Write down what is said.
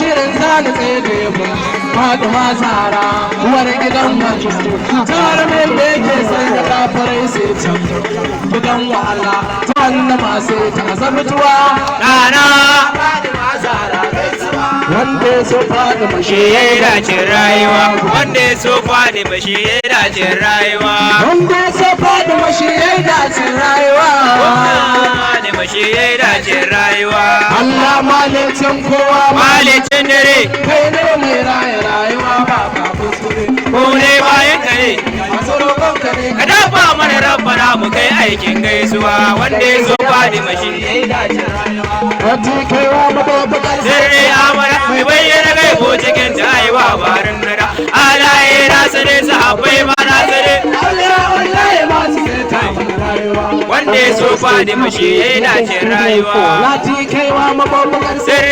shirin zani tsere mu Fatima Zara uwar gidan mace jarumin da yake sanya kafirai sai can gidan wahala ta annama sai ta zabtuwa Nana Fatima Zara wanda ya so Fatima shi ya dace rayuwa, wanda ya so Fatima shi ya dace rayuwa, wanda ya so Fatima shi ya dace rayuwa, Fatima shi ya dace rayuwa. Allah malicin kowa Malicin dare kai ne mai rayuwa ba ka kuskure ko ne bayan kare masu roƙon ka ne ka dafa mana rabbana mu kai aikin gaisuwa, wanda ya so Fatima shi ya dace rayuwa. wata kaiwa mababakar Sirri amara mai bayyana kai ko cikin tayiwa barin nada alaye na sane sahabbai ma na sane wallahi masu sai ta rayuwa wanda ya so Fatima shi ya dace rayuwa. wata kaiwa mababakar Sirri